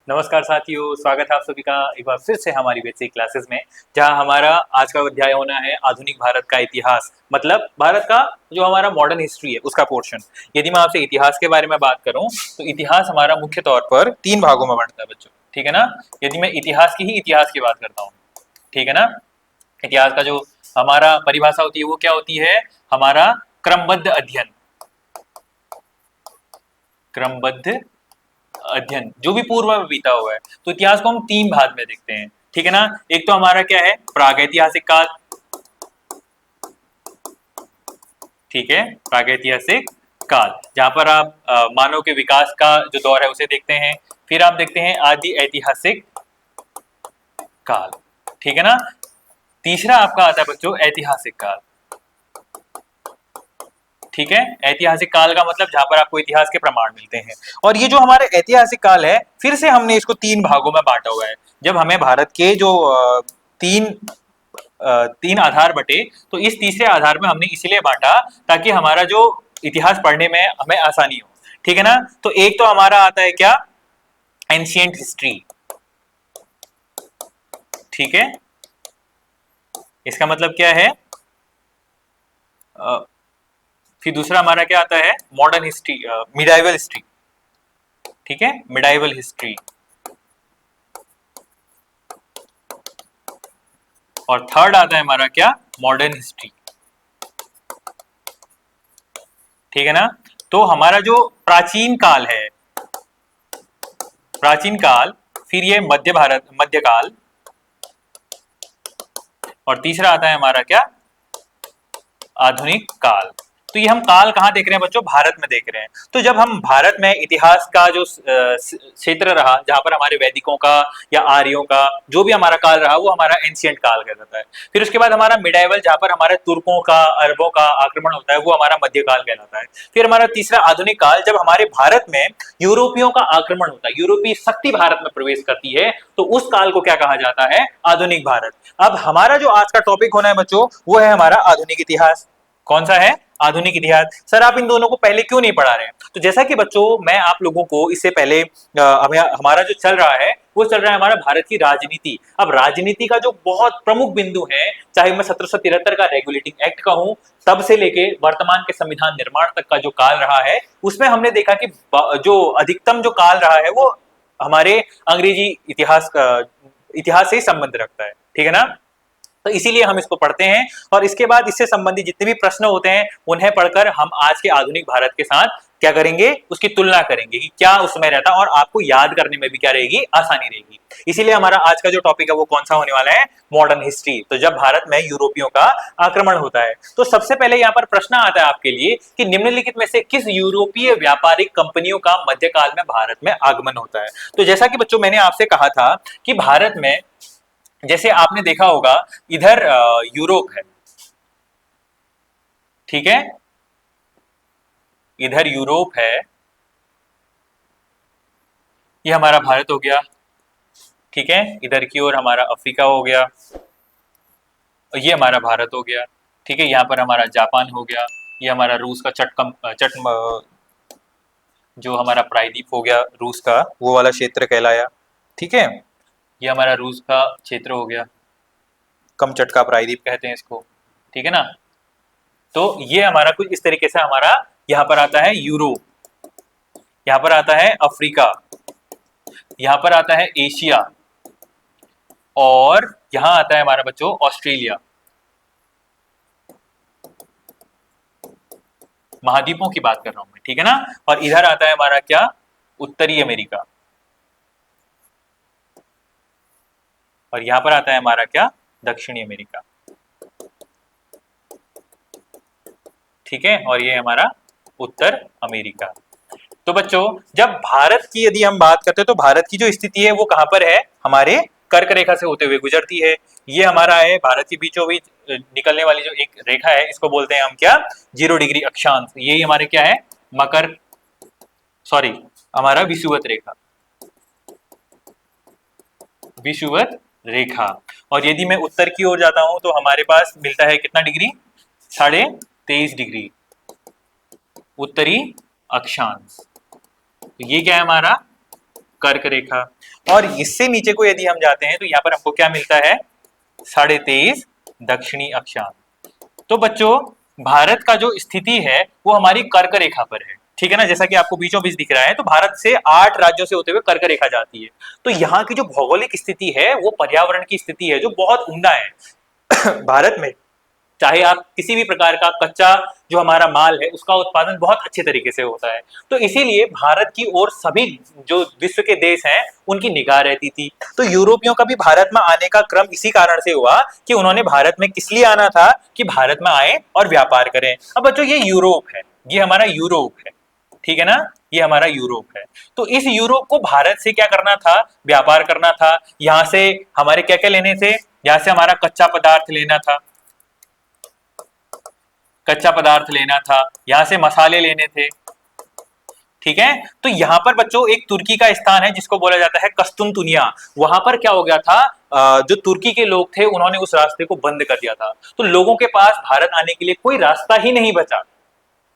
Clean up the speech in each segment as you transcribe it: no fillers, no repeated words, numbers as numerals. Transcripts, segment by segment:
नमस्कार साथियों, स्वागत है आप सभी का एक बार फिर से हमारी बेसिक क्लासेस में। जहां हमारा आज का अध्याय होना है आधुनिक भारत का इतिहास, मतलब भारत का जो हमारा मॉडर्न हिस्ट्री है उसका पोर्शन। यदि मैं आपसे इतिहास के बारे में बात करूं तो इतिहास हमारा मुख्य तौर पर 3 भागों में बढ़ता है बच्चों, ठीक है ना। यदि मैं इतिहास की बात करता हूँ, ठीक है ना। इतिहास का जो हमारा परिभाषा होती है वो क्या होती है, हमारा क्रमबद्ध अध्ययन। क्रमबद्ध अध्ययन जो भी पूर्व में बीता हुआ है। तो इतिहास को हम 3 भाग में देखते हैं, ठीक है ना। एक तो हमारा क्या है, प्रागैतिहासिक काल, ठीक है, प्रागैतिहासिक काल, जहां पर आप मानव के विकास का जो दौर है उसे देखते हैं। फिर आप देखते हैं आदि ऐतिहासिक काल, ठीक है ना। तीसरा आपका आता है बच्चों ऐतिहासिक काल, ठीक है। ऐतिहासिक काल का मतलब जहां पर आपको इतिहास के प्रमाण मिलते हैं। और ये जो हमारे ऐतिहासिक काल है, फिर से हमने इसको 3 भागों में बांटा हुआ है। जब हमें भारत के जो तीन तीन आधार बटे, तो इस तीसरे आधार में हमने इसलिए बांटा ताकि हमारा जो इतिहास पढ़ने में हमें आसानी हो, ठीक है ना। तो एक तो हमारा आता है क्या, एंशियंट हिस्ट्री, ठीक है। इसका मतलब क्या है, फिर दूसरा हमारा क्या आता है, मॉडर्न हिस्ट्री, मिडाइवल हिस्ट्री, ठीक है, मिडाइवल हिस्ट्री। और थर्ड आता है हमारा क्या, मॉडर्न हिस्ट्री, ठीक है ना। तो हमारा जो प्राचीन काल है, प्राचीन काल, फिर ये मध्य भारत, मध्यकाल, और तीसरा आता है हमारा क्या, आधुनिक काल। तो ये हम काल कहां देख रहे हैं बच्चों, भारत में देख रहे हैं। तो जब हम भारत में इतिहास का जो क्षेत्र रहा, जहां पर हमारे वैदिकों का या आर्यों का जो भी हमारा काल रहा, वो हमारा एंशियंट काल कहलाता है। फिर उसके बाद हमारा मिडाइवल, जहां पर हमारे तुर्कों का, अरबों का आक्रमण होता है, वो हमारा मध्यकाल कहलाता है। फिर हमारा तीसरा आधुनिक काल, जब हमारे भारत में यूरोपियों का आक्रमण होता है, यूरोपीय शक्ति भारत में प्रवेश करती है, तो उस काल को क्या कहा जाता है, आधुनिक भारत। अब हमारा जो आज का टॉपिक होना है बच्चों, वो है हमारा आधुनिक इतिहास। कौन सा है, आधुनिक इतिहास। सर आप इन दोनों को पहले क्यों नहीं पढ़ा रहे हैं? तो जैसा कि बच्चों मैं आप लोगों को इससे पहले हमारा जो चल रहा है वो चल रहा है हमारा भारत की राजनीति। अब राजनीति का जो बहुत प्रमुख बिंदु है, चाहे मैं 1773 का रेगुलेटिंग एक्ट का हूं, तब से लेके वर्तमान के संविधान निर्माण तक का जो काल रहा है, उसमें हमने देखा कि जो अधिकतम जो काल रहा है वो हमारे अंग्रेजी इतिहास से ही संबंध रखता है, ठीक है ना। तो इसीलिए हम इसको पढ़ते हैं, और इसके बाद इससे संबंधित जितने भी प्रश्न होते हैं उन्हें पढ़कर हम आज के आधुनिक भारत के साथ क्या करेंगे, उसकी तुलना करेंगे कि क्या उसमें रहता, और आपको याद करने में भी क्या रहेगी, आसानी रहेगी। इसीलिए हमारा आज का जो टॉपिक है वो कौन सा होने वाला है, मॉडर्न हिस्ट्री। तो जब भारत में यूरोपियों का आक्रमण होता है, तो सबसे पहले यहाँ पर प्रश्न आता है आपके लिए कि निम्नलिखित में से किस यूरोपीय व्यापारिक कंपनियों का मध्यकाल में भारत में आगमन होता है। तो जैसा कि बच्चों मैंने आपसे कहा था कि भारत में, जैसे आपने देखा होगा, इधर यूरोप है, ठीक है, इधर यूरोप है, ये हमारा भारत हो गया, ठीक है। इधर की ओर हमारा अफ्रीका हो गया, और ये हमारा भारत हो गया, ठीक है। यहाँ पर हमारा जापान हो गया, ये हमारा रूस का जो हमारा प्रायद्वीप हो गया रूस का, वो वाला क्षेत्र कहलाया, ठीक है। ये हमारा रूस का क्षेत्र हो गया, कमचट का प्रायद्वीप कहते हैं इसको, ठीक है ना। तो ये हमारा कुछ इस तरीके से हमारा यहाँ पर आता है यूरोप, यहाँ पर आता है अफ्रीका, यहाँ पर आता है एशिया, और यहाँ आता है हमारा बच्चों ऑस्ट्रेलिया। महाद्वीपों की बात कर रहा हूं मैं, ठीक है ना। और इधर आता है हमारा क्या, उत्तरी अमेरिका, और यहाँ पर आता है हमारा क्या, दक्षिणी अमेरिका, ठीक है। और ये हमारा उत्तर अमेरिका। तो बच्चों जब भारत की यदि हम बात करते हैं, तो भारत की जो स्थिति है वो कहां पर है, हमारे कर्क रेखा से होते हुए गुजरती है। ये हमारा है भारत के बीचों बीच निकलने वाली जो एक रेखा है, इसको बोलते हैं हम क्या, 0 डिग्री अक्षांश। यही हमारे क्या है, मकर, सॉरी, हमारा विषुवत रेखा, विषुवत रेखा। और यदि मैं उत्तर की ओर जाता हूं तो हमारे पास मिलता है कितना डिग्री, 23.5 डिग्री उत्तरी अक्षांश। तो ये क्या है हमारा कर्क रेखा। और इससे नीचे को यदि हम जाते हैं तो यहाँ पर हमको क्या मिलता है, 23.5 दक्षिणी अक्षांश। तो बच्चों भारत का जो स्थिति है वो हमारी कर्क रेखा पर है, ठीक है ना, जैसा कि आपको बीचों बीच दिख रहा है। तो भारत से 8 राज्यों से होते हुए कर्क रेखा जाती है। तो यहाँ की जो भौगोलिक स्थिति है वो पर्यावरण की स्थिति है जो बहुत उम्दा है। भारत में चाहे आप किसी भी प्रकार का कच्चा जो हमारा माल है उसका उत्पादन बहुत अच्छे तरीके से होता है। तो इसीलिए भारत की ओर सभी जो विश्व के देश हैं उनकी निगाह रहती थी। तो यूरोपियों का भी भारत में आने का क्रम इसी कारण से हुआ कि उन्होंने भारत में किस लिए आना था, कि भारत में आए और व्यापार करें। अब बच्चों ये यूरोप है, ये हमारा यूरोप है, ठीक है ना, ये हमारा यूरोप है। तो इस यूरोप को भारत से क्या करना था, व्यापार करना था। यहां से हमारे क्या क्या लेने थे, यहां से हमारा कच्चा पदार्थ लेना था, कच्चा पदार्थ लेना था, यहां से मसाले लेने थे, ठीक है। तो यहां पर बच्चों एक तुर्की का स्थान है जिसको बोला जाता है कस्तुनतुनिया। वहां पर क्या हो गया था, जो तुर्की के लोग थे उन्होंने उस रास्ते को बंद कर दिया था। तो लोगों के पास भारत आने के लिए कोई रास्ता ही नहीं बचा,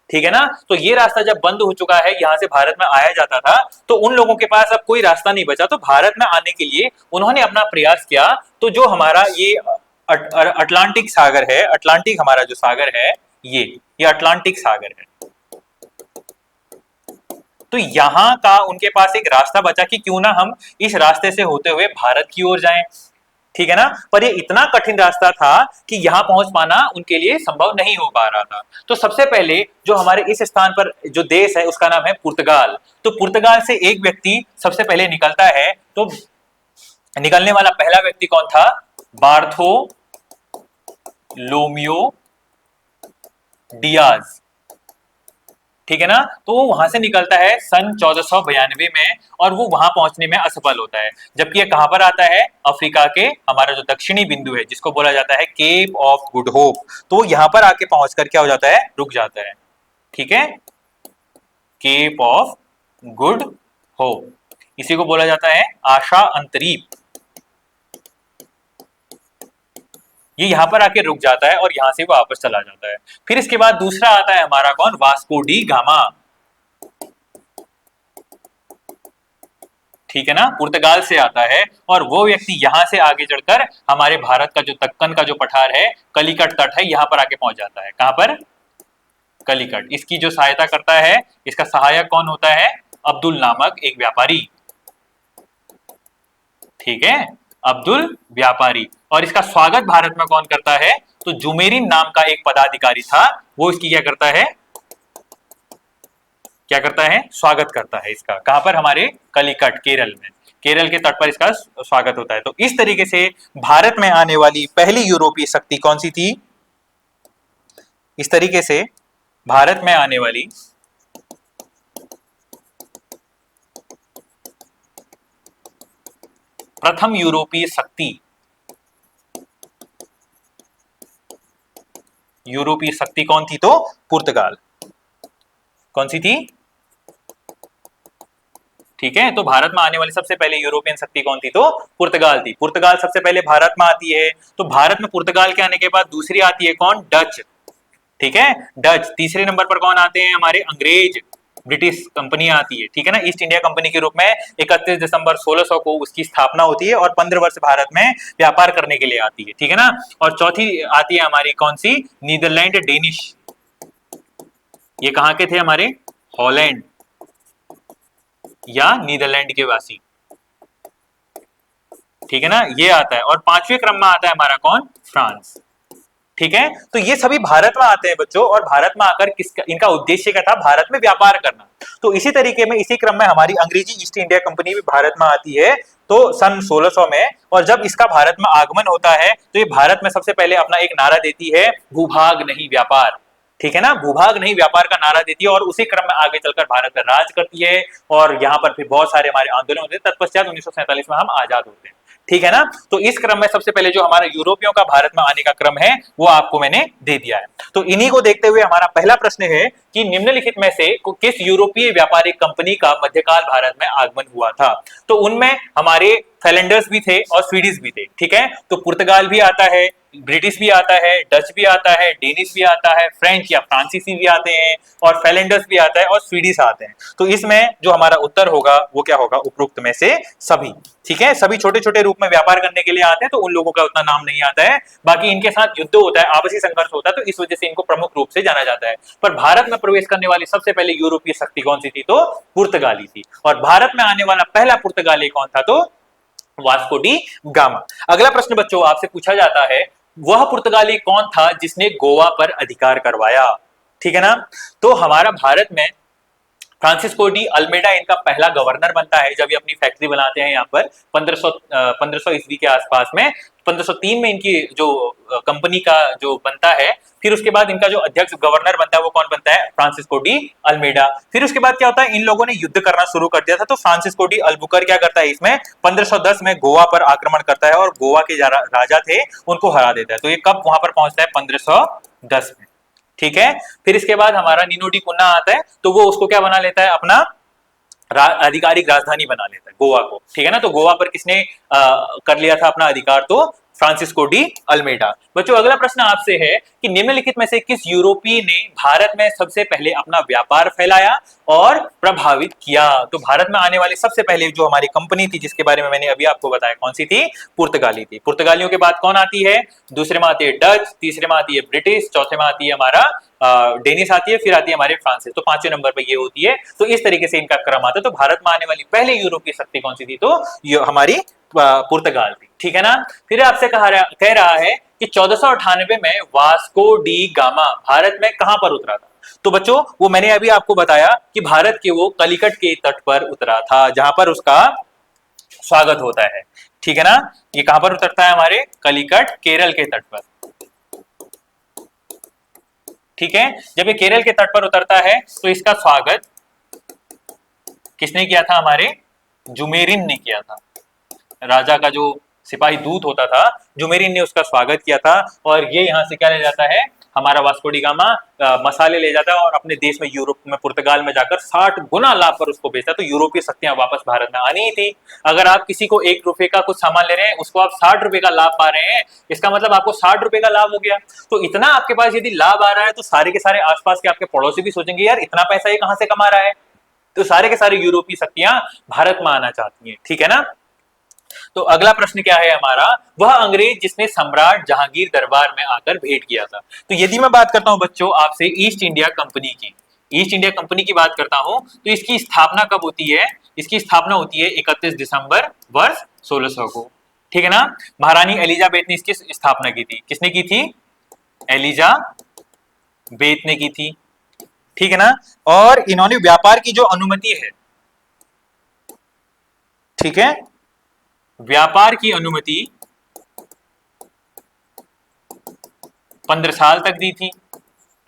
ठीक है ना। तो ये रास्ता जब बंद हो चुका है, यहां से भारत में आया जाता था, तो उन लोगों के पास अब कोई रास्ता नहीं बचा। तो भारत में आने के लिए उन्होंने अपना प्रयास किया। तो जो हमारा ये अटलांटिक सागर है, अटलांटिक हमारा जो सागर है ये अटलांटिक सागर है। तो यहां का उनके पास एक रास्ता बचा कि क्यों ना हम इस रास्ते से होते हुए भारत की ओर जाएं, ठीक है ना। पर ये इतना कठिन रास्ता था कि यहां पहुंच पाना उनके लिए संभव नहीं हो पा रहा था। तो सबसे पहले जो हमारे इस स्थान पर जो देश है उसका नाम है पुर्तगाल। तो पुर्तगाल से एक व्यक्ति सबसे पहले निकलता है। तो निकलने वाला पहला व्यक्ति कौन था, बार्थो लोमियो डियाज, ठीक है ना। तो वो वहां से निकलता है सन 1492 में और वो वहां पहुंचने में असफल होता है। जबकि ये कहां पर आता है, अफ्रीका के हमारा जो दक्षिणी बिंदु है जिसको बोला जाता है केप ऑफ गुड होप। तो यहां पर आके पहुंचकर क्या हो जाता है, रुक जाता है, ठीक है, केप ऑफ गुड होप। इसी को बोला जाता है आशा अंतरीप। ये यहां पर आके रुक जाता है और यहां से वो वापस चला जाता है। फिर इसके बाद दूसरा आता है हमारा कौन, वास्को डी गामा, ठीक है ना, पुर्तगाल से आता है। और वो व्यक्ति यहां से आगे चढ़कर हमारे भारत का जो दक्कन का जो पठार है, कलिकट तट है, यहां पर आके पहुंच जाता है। कहां पर, कलिकट। इसकी जो सहायता करता है, इसका सहायक कौन होता है, अब्दुल नामक एक व्यापारी, ठीक है, अब्दुल व्यापारी। और इसका स्वागत भारत में कौन करता है, तो जुमेरिन नाम का एक पदाधिकारी था, वो इसकी क्या करता है, क्या करता है, स्वागत करता है इसका। कहां पर, हमारे कलिकट, केरल में, केरल के तट पर इसका स्वागत होता है। तो इस तरीके से भारत में आने वाली पहली यूरोपीय शक्ति कौन सी थी, इस तरीके से भारत में आने वाली प्रथम यूरोपीय शक्ति, यूरोपीय शक्ति कौन थी, तो पुर्तगाल। कौन सी थी, ठीक है। तो भारत में आने वाली सबसे पहले यूरोपियन शक्ति कौन थी, तो पुर्तगाल थी। पुर्तगाल सबसे पहले भारत में आती है। तो भारत में पुर्तगाल के आने के बाद दूसरी आती है कौन, डच, ठीक है, डच। तीसरे नंबर पर कौन आते हैं, हमारे अंग्रेज, ब्रिटिश कंपनी आती है, ठीक है ना, ईस्ट इंडिया कंपनी के रूप में 31 दिसंबर 1600 को उसकी स्थापना होती है और 15 वर्ष भारत में व्यापार करने के लिए आती है, ठीक है ना। और चौथी आती है हमारी कौन सी, नीदरलैंड डेनिश। ये कहां के थे, हमारे हॉलैंड या नीदरलैंड के वासी, ठीक है ना, ये आता है। और पांचवें क्रम में आता है हमारा कौन, फ्रांस, ठीक है। तो ये सभी भारत में आते हैं बच्चों, और भारत में आकर किसका, इनका उद्देश्य क्या था, भारत में व्यापार करना। तो इसी तरीके में इसी क्रम में हमारी अंग्रेजी ईस्ट इंडिया कंपनी भी भारत में आती है, तो सन 1600 में। और जब इसका भारत में आगमन होता है तो ये भारत में सबसे पहले अपना एक नारा देती है, भूभाग नहीं व्यापार, ठीक है ना, भूभाग नहीं व्यापार का नारा देती है। और उसी क्रम में आगे चलकर भारत में राज करती है और यहाँ पर फिर बहुत सारे हमारे आंदोलन होते हैं। तत्पश्चात 1947 में हम आजाद होते हैं, ठीक है ना। तो इस क्रम में सबसे पहले जो हमारा यूरोपियों का भारत में आने का क्रम है वो आपको मैंने दे दिया है। तो इन्हीं को देखते हुए हमारा पहला प्रश्न है कि निम्नलिखित में से किस यूरोपीय व्यापारिक कंपनी का मध्यकाल भारत में आगमन हुआ था। तो उनमें हमारे फैलेंडर्स भी थे और स्वीडिश भी थे, ठीक है। तो पुर्तगाल भी आता है, ब्रिटिश भी आता है, डच भी आता है, डेनिश भी आता है, फ्रेंच या फ्रांसीसी भी आते हैं, और फैलेंडर्स भी आता है और स्वीडिश आते हैं। तो इसमें जो हमारा उत्तर होगा वो क्या होगा, उपरोक्त में से सभी, ठीक है। सभी छोटे छोटे रूप में व्यापार करने के लिए आते हैं, तो उन लोगों का उतना नाम नहीं आता है। बाकी इनके साथ युद्ध होता है, आपसी संघर्ष होता है, तो इस वजह से इनको प्रमुख रूप से जाना जाता है। पर भारत में प्रवेश करने वाली सबसे पहले यूरोपीय शक्ति कौन सी थी, तो पुर्तगाली थी। और भारत में आने वाला पहला पुर्तगाली कौन था, तो वास्को डी गामा। अगला प्रश्न बच्चों आपसे पूछा जाता है, वह पुर्तगाली कौन था जिसने गोवा पर अधिकार करवाया, ठीक है ना। तो हमारा भारत में फ्रांसिस्को डी अल्मेडा इनका पहला गवर्नर बनता है, जब ये अपनी फैक्ट्री बनाते हैं यहाँ पर 1500 ईस्वी के आसपास में। 1503 में इनकी जो कंपनी का जो बनता है, फिर उसके बाद इनका जो अध्यक्ष गवर्नर बनता है वो कौन बनता है, फ्रांसिस्को डी अल्मेडा। फिर उसके बाद क्या होता है, इन लोगों ने युद्ध करना शुरू कर दिया था, तो फ्रांसिस्को डी अल्बुकर क्या करता है, इसमें 1510 में गोवा पर आक्रमण करता है और गोवा के राजा थे उनको हरा देता है। तो ये कब वहां पर पहुंचता है, 1510 में, ठीक है। फिर इसके बाद हमारा नीनो डी कुन्ना आता है, तो वो उसको क्या बना लेता है, अपना आधिकारिक राजधानी बना लेता है गोवा को, ठीक है ना। तो गोवा पर किसने कर लिया था अपना अधिकार, तो फ्रांसिस्को डी अल्मेडा। बच्चों अगला प्रश्न आपसे है कि निम्नलिखित में से किस यूरोपीय ने भारत में सबसे पहले अपना व्यापार फैलाया और प्रभावित किया। तो भारत में आने वाली सबसे पहले जो हमारी कंपनी थी, जिसके बारे में मैंने अभी आपको बताया, कौन सी थी, पुर्तगाली थी। पुर्तगालियों के बाद कौन आती है, दूसरे में आती है डच, तीसरे में आती है ब्रिटिश, चौथे में आती है हमारा डेनिश आती है, फिर आती है हमारे फ्रांसिस, तो पांचवें नंबर पर ये होती है। तो इस तरीके से इनका क्रम आता है। तो भारत में आने वाली पहले यूरोपीय शक्ति कौन सी थी, तो ये हमारी पुर्तगाल थी, ठीक है ना। फिर आपसे कह रहा है कि 1498 में वास्को डी गामा भारत में कहां पर उतरा था। तो बच्चों वो मैंने अभी आपको बताया कि भारत के वो कलिकट के तट पर उतरा था, जहां पर उसका स्वागत होता है, ठीक है ना। ये कहां पर उतरता है, हमारे कलिकट, केरल के तट पर, ठीक है। जब ये केरल के तट पर उतरता है तो इसका स्वागत किसने किया था, हमारे जुमेरिन ने किया था। राजा का जो सिपाही दूत होता था, जुमेरिन ने उसका स्वागत किया था। और ये यहाँ से क्या ले जाता है, हमारा वास्को डी गामा मसाले ले जाता है और अपने देश में, यूरोप में, पुर्तगाल में जाकर 60 गुना लाभ पर उसको बेचता है। तो यूरोपीय शक्तियां वापस भारत में आनी ही थी। अगर आप किसी को 1 रुपए का कुछ सामान ले रहे हैं, उसको आप 60 रुपए का लाभ पा रहे हैं, इसका मतलब आपको 60 रुपए का लाभ हो गया। तो इतना आपके पास यदि लाभ आ रहा है, तो सारे के सारे आसपास के आपके पड़ोसी भी सोचेंगे, यार इतना पैसा ये कहां से कमा रहा है। तो सारे के सारे यूरोपीय शक्तियां भारत में आना चाहती हैं, ठीक है ना। तो अगला प्रश्न क्या है हमारा, वह अंग्रेज जिसने सम्राट जहांगीर दरबार में आकर भेंट किया था। तो यदि मैं बात करता हूं बच्चों आपसे ईस्ट इंडिया कंपनी की, ईस्ट इंडिया कंपनी की बात करता हूं, तो इसकी स्थापना कब होती है, इसकी स्थापना होती है 31 दिसंबर वर्ष 1600 को, ठीक है ना। महारानी एलिजाबेथ ने इसकी स्थापना की थी। किसने की थी, एलिजाबेथ ने की थी, ठीक है ना। और इन्होंने व्यापार की जो अनुमति है, ठीक है, व्यापार की अनुमति 15 साल तक दी थी।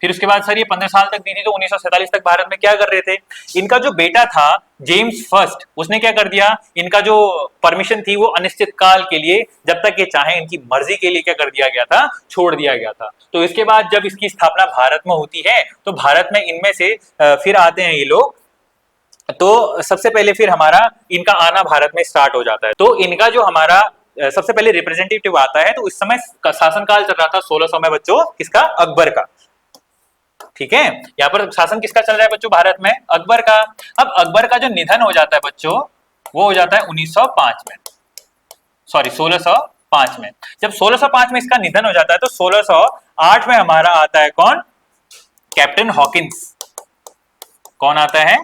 फिर उसके बाद सर ये 15 साल तक दी थी, तो 1947 तक भारत में क्या कर रहे थे, इनका जो बेटा था जेम्स फर्स्ट, उसने क्या कर दिया, इनका जो परमिशन थी वो अनिश्चित काल के लिए, जब तक ये चाहे इनकी मर्जी के लिए क्या कर दिया गया था, छोड़ दिया गया था। तो इसके बाद जब इसकी स्थापना भारत में होती है, तो भारत में इनमें से फिर आते हैं ये लोग। तो सबसे पहले फिर हमारा इनका आना भारत में स्टार्ट हो जाता है। तो इनका जो हमारा सबसे पहले रिप्रेजेंटेटिव आता है, तो उस समय शासनकाल चल रहा था 1600 में बच्चों, किसका, अकबर का, ठीक है। यहाँ पर शासन किसका चल रहा है बच्चों भारत में, अकबर का। अब अकबर का जो निधन हो जाता है बच्चों, वो हो जाता है 1905 में, सॉरी 1605 में। जब 1605 में इसका निधन हो जाता है, तो 1608 में हमारा आता है कौन, कैप्टन हॉकिंस। कौन आता है,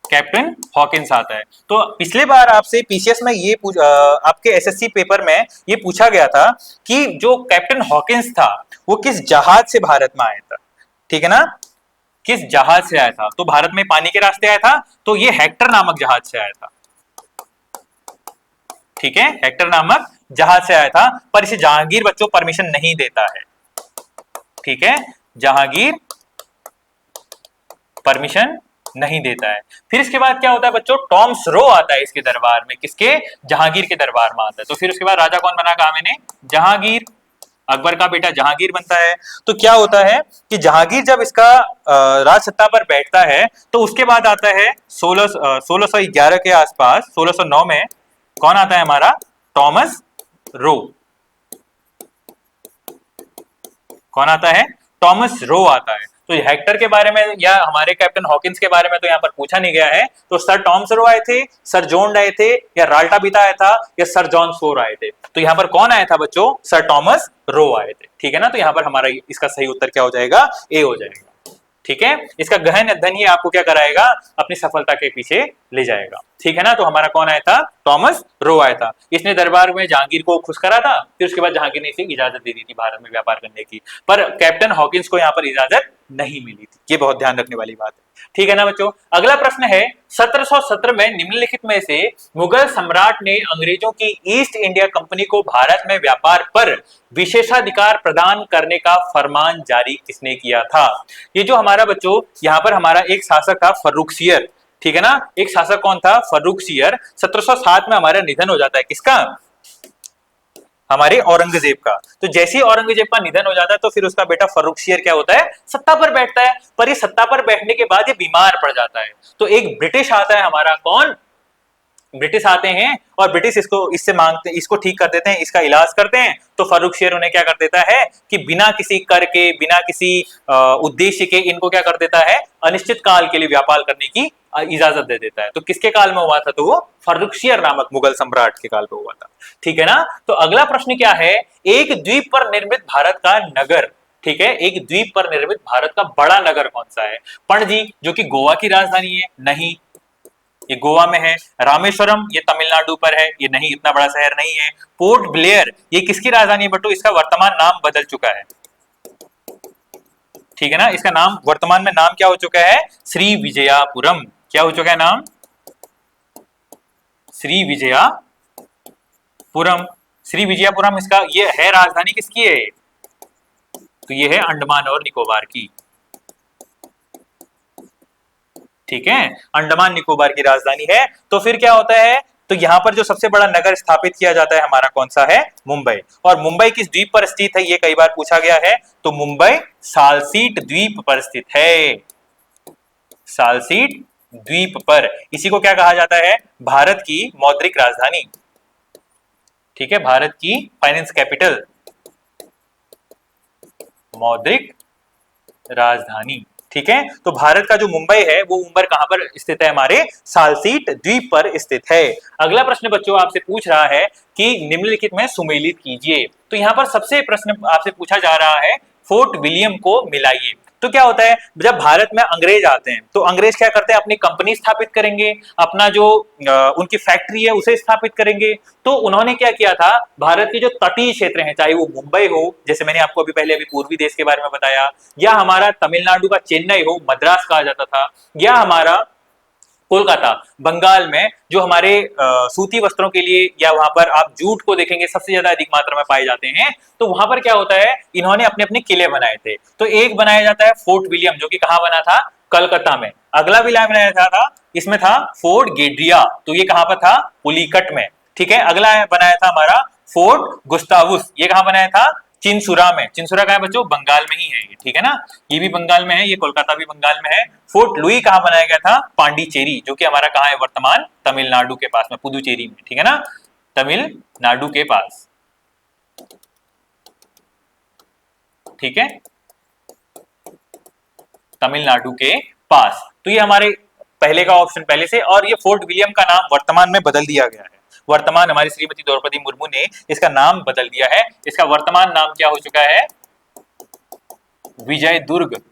कैप्टन हॉकिंस आता है। तो पिछले बार आपसे पीसीएस में ये आपके एसएससी पेपर में ये पूछा गया था कि जो कैप्टन हॉकिंस था वो किस जहाज से भारत में आया था, ठीक है ना, किस जहाज से आया था। तो भारत में पानी के रास्ते आया था, तो ये हेक्टर नामक जहाज से आया था, ठीक है, हेक्टर नामक जहाज से आया था। पर इसे जहांगीर बच्चों परमिशन नहीं देता है, ठीक है, जहांगीर परमिशन नहीं देता है। फिर इसके बाद क्या होता है बच्चों, टॉम स्रो आता है इसके दरबार में, किसके, जहांगीर के दरबार में आता है। तो फिर उसके बाद राजा कौन बना, कहा मैंने, जहांगीर, अकबर का बेटा जहांगीर बनता है। तो क्या होता है कि जहांगीर जब इसका राज सत्ता पर बैठता है, तो उसके बाद आता है 1611 के आसपास, 1609 में कौन आता है हमारा? Thomas Roe. कौन आता है? टॉमस रो आता है। तो हेक्टर के बारे में या हमारे कैप्टन हॉकिंस के बारे में तो यहाँ पर पूछा नहीं गया है। तो सर टॉमस रो आए थे, सर जॉन आए थे, या राल्टा बीता आया था, या सर जॉन सोर आए थे? तो यहाँ पर कौन आया था बच्चों? सर टॉमस रो आए थे। ठीक है ना, तो यहाँ पर हमारा इसका सही उत्तर क्या हो जाएगा? ए हो जाएगा। ठीक है, इसका गहन अध्ययन ही आपको क्या कराएगा? अपनी सफलता के पीछे ले जाएगा। ठीक है ना, तो हमारा कौन आया था? टॉमस रो आया था। इसने दरबार में जहांगीर को खुश करा था, फिर उसके बाद जहांगीर ने इसे इजाजत दे दी थी भारत में व्यापार करने की, पर कैप्टन हॉकिंस को यहाँ पर इजाजत नहीं मिली थी। ये बहुत ध्यान रखने वाली बात है। ठीक है ना बच्चों, अगला प्रश्न है 1717 में निम्नलिखित में से मुगल सम्राट ने अंग्रेजों की ईस्ट इंडिया कंपनी को भारत में व्यापार पर विशेषाधिकार प्रदान करने का फरमान जारी किसने किया था? ये जो हमारा बच्चों यहाँ पर हमारा एक शासक था फर्रुखसियर। ठीक है ना, एक शासक कौन था? फर्रुखसियर। 1707 में हमारा निधन हो जाता है, किसका? हमारे औरंगजेब का। तो जैसे ही औरंगजेब का निधन हो जाता है तो फिर उसका बेटा फर्रुखसियर क्या होता है? सत्ता पर बैठता है। पर ये सत्ता पर बैठने के बाद ये बीमार पड़ जाता है। तो एक ब्रिटिश आता है हमारा, कौन? ब्रिटिश आते हैं और ब्रिटिश इससे मांगते, इसको ठीक कर देते हैं, इसका इलाज करते हैं। तो फर्रुखसियर उन्हें क्या कर देता है कि बिना किसी कर के, बिना किसी उद्देश्य के इनको क्या कर देता है? अनिश्चित काल के लिए व्यापार करने की इजाजत दे देता है। तो किसके काल में हुआ था? तो वो फर्रुखसियर नामक मुगल सम्राट के काल में हुआ था। ठीक है ना, तो अगला प्रश्न क्या है? एक द्वीप पर निर्मित भारत का नगर। ठीक है, एक द्वीप पर निर्मित भारत का बड़ा नगर कौन सा है? पणजी, जो कि गोवा की राजधानी है? नहीं, ये गोवा में है। रामेश्वरम, ये तमिलनाडु पर है, ये नहीं, इतना बड़ा शहर नहीं है। पोर्ट ब्लेयर, ये किसकी राजधानी है बटू? इसका वर्तमान नाम बदल चुका है। ठीक है ना, इसका नाम वर्तमान में नाम क्या हो चुका है? श्री विजयापुरम। क्या हो चुका है नाम? श्री विजयापुरम। श्री विजयापुरम इसका ये है। राजधानी किसकी है? तो ये है अंडमान और निकोबार की। ठीक है, अंडमान निकोबार की राजधानी है। तो फिर क्या होता है? तो यहां पर जो सबसे बड़ा नगर स्थापित किया जाता है हमारा कौन सा है? मुंबई। और मुंबई किस द्वीप पर स्थित है? ये कई बार पूछा गया है। तो मुंबई सालसीट द्वीप पर स्थित है। सालसीट द्वीप पर। इसी को क्या कहा जाता है? भारत की मौद्रिक राजधानी। ठीक है, भारत की फाइनेंस कैपिटल, मौद्रिक राजधानी। ठीक है, तो भारत का जो मुंबई है वो मुंबई कहां पर स्थित है? हमारे सालसीट द्वीप पर स्थित है। अगला प्रश्न बच्चों आपसे पूछ रहा है कि निम्नलिखित में सुमेलित कीजिए। तो यहां पर सबसे प्रश्न आपसे पूछा जा रहा है फोर्ट विलियम को मिलाइए। तो क्या होता है, जब भारत में अंग्रेज आते हैं तो अंग्रेज क्या करते हैं? अपनी कंपनी स्थापित करेंगे, अपना जो उनकी फैक्ट्री है उसे स्थापित करेंगे। तो उन्होंने क्या किया था? भारत के जो तटीय क्षेत्र हैं, चाहे वो मुंबई हो, जैसे मैंने आपको अभी पहले पूर्वी देश के बारे में बताया, या हमारा तमिलनाडु का चेन्नई हो, मद्रास कहा जाता था, या हमारा कोलकाता बंगाल में जो हमारे सूती वस्त्रों के लिए, या वहां पर आप जूट को देखेंगे सबसे ज्यादा अधिक मात्रा में पाए जाते हैं। तो वहां पर क्या होता है? इन्होंने अपने अपने किले बनाए थे। तो एक बनाया जाता है फोर्ट विलियम, जो कि कहां बना था? कलकत्ता में। अगला विलियम बनाया था इसमें था फोर्ट गेड्रिया, तो ये कहां पर था? पुलिकट में। ठीक है, अगला बनाया था हमारा फोर्ट गुस्तावुस, ये कहां बनाया था? चिंसुरा में। चिंसुरा कहां है बच्चों? बंगाल में ही है ये। ठीक है ना, ये भी बंगाल में है, ये कोलकाता भी बंगाल में है। फोर्ट लुई कहां बनाया गया था? पांडिचेरी, जो कि हमारा कहां है वर्तमान? तमिलनाडु के पास में, पुदुचेरी में। ठीक है ना, तमिलनाडु के पास। ठीक है, तमिलनाडु के पास। तो ये हमारे पहले का ऑप्शन पहले से, और ये फोर्ट विलियम का नाम वर्तमान में बदल दिया गया है। वर्तमान हमारी श्रीमती द्रौपदी मुर्मू ने इसका नाम बदल दिया है। इसका वर्तमान नाम क्या हो चुका है? विजय दुर्ग।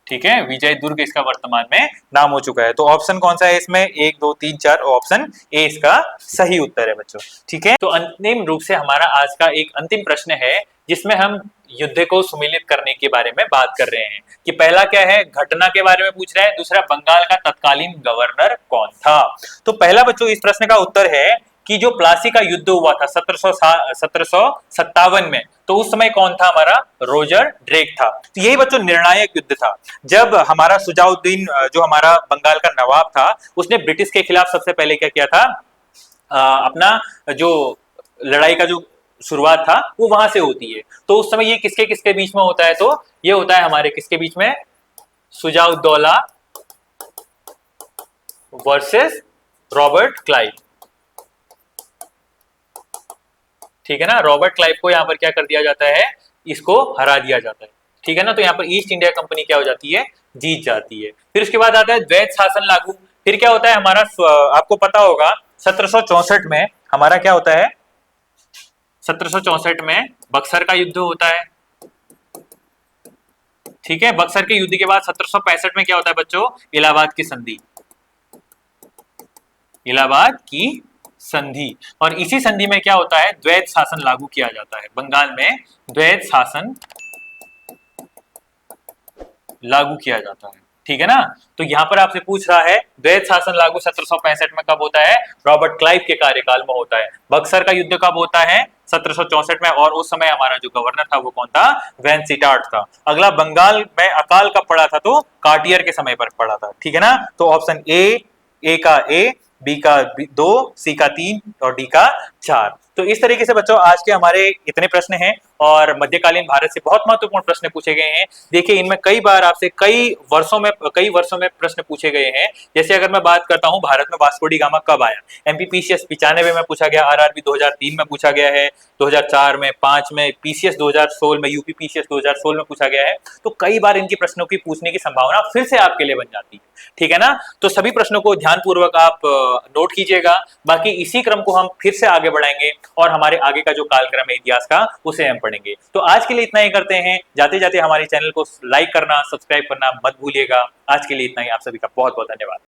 ठीक है, विजय दुर्ग इसका वर्तमान में नाम हो चुका है। तो ऑप्शन कौन सा है इसमें? 1 2 3 4, ऑप्शन ए इसका सही उत्तर है बच्चों। ठीक है, तो अंतिम रूप से हमारा आज का एक अंतिम प्रश्न है जिसमें हम युद्ध को सुमेलित करने के बारे में बात कर रहे हैं। कि पहला क्या है? घटना के बारे में पूछ रहा है। दूसरा, बंगाल का तत्कालीन गवर्नर कौन था? तो पहला बच्चों इस प्रश्न का उत्तर है कि जो प्लासी का युद्ध हुआ था 1757 में, तो उस समय कौन था? हमारा रोजर ड्रेक था। तो यही बच्चों निर्णायक युद्ध था, जब हमारा सुजाउद्दीन जो हमारा बंगाल का नवाब था, उसने ब्रिटिश के खिलाफ सबसे पहले क्या किया था? अपना जो लड़ाई का जो शुरुआत था वो वहां से होती है। तो उस समय ये किसके किसके बीच में होता है? तो ये होता है हमारे किसके बीच में? Shuja-ud-Daula versus Robert Clive. ठीक है ना, रॉबर्ट क्लाइव को यहाँ पर क्या कर दिया जाता है, इसको हरा दिया जाता है। ठीक है ना, तो यहाँ पर ईस्ट इंडिया कंपनी क्या हो जाती है, जीत जाती है। फिर उसके बाद आता है द्वैत शासन लागू। फिर क्या होता है हमारा, आपको पता होगा 1764 में हमारा क्या होता है, 1764 में बक्सर का युद्ध होता है। ठीक है, बक्सर के युद्ध के बाद 1765 में क्या होता है बच्चों, इलाहाबाद की संधि, इलाहाबाद की संधि। और इसी संधि में क्या होता है, द्वैत शासन लागू किया जाता है, बंगाल में द्वैत शासन लागू किया जाता है। ठीक है ना, तो यहां पर आपसे पूछ रहा है द्वैत शासन लागू 1765 में कब होता है, रॉबर्ट क्लाइव के कार्यकाल में होता है। बक्सर का युद्ध कब होता है, 1764 में, और उस समय हमारा जो गवर्नर था वो कौन था, वेंसिटार्ट था। अगला, बंगाल में अकाल कब पड़ा था, तो कार्टियर के समय पर पड़ा था। ठीक है ना, तो ऑप्शन ए का ए, बी का दो, सी का तीन और डी का चार। तो इस तरीके से बच्चों आज के हमारे इतने प्रश्न हैं और मध्यकालीन भारत से बहुत महत्वपूर्ण प्रश्न पूछे गए हैं। देखिए इनमें कई बार आपसे कई वर्षों में प्रश्न पूछे गए हैं। जैसे अगर मैं बात करता हूं भारत में वास्को डी गामा कब आया, एमपीपीसीएस 95 में पूछा गया, आरआरबी 2003 में पूछा गया है, 2004 में, 5 में, पीसीएस 2016 में, यूपी पीसीएस 2016 में पूछा गया है। तो कई बार इनकी प्रश्नों की पूछने की संभावना फिर से आपके लिए बन जाती है। ठीक है ना, तो सभी प्रश्नों को ध्यानपूर्वक आप नोट कीजिएगा। बाकी इसी क्रम को हम फिर से आगे बढ़ाएंगे और हमारे आगे का जो कालक्रम है इतिहास का उसे हम पढ़ेंगे। तो आज के लिए इतना ही करते हैं, जाते जाते हमारे चैनल को लाइक करना, सब्सक्राइब करना मत भूलिएगा। आज के लिए इतना ही, आप सभी का बहुत बहुत धन्यवाद।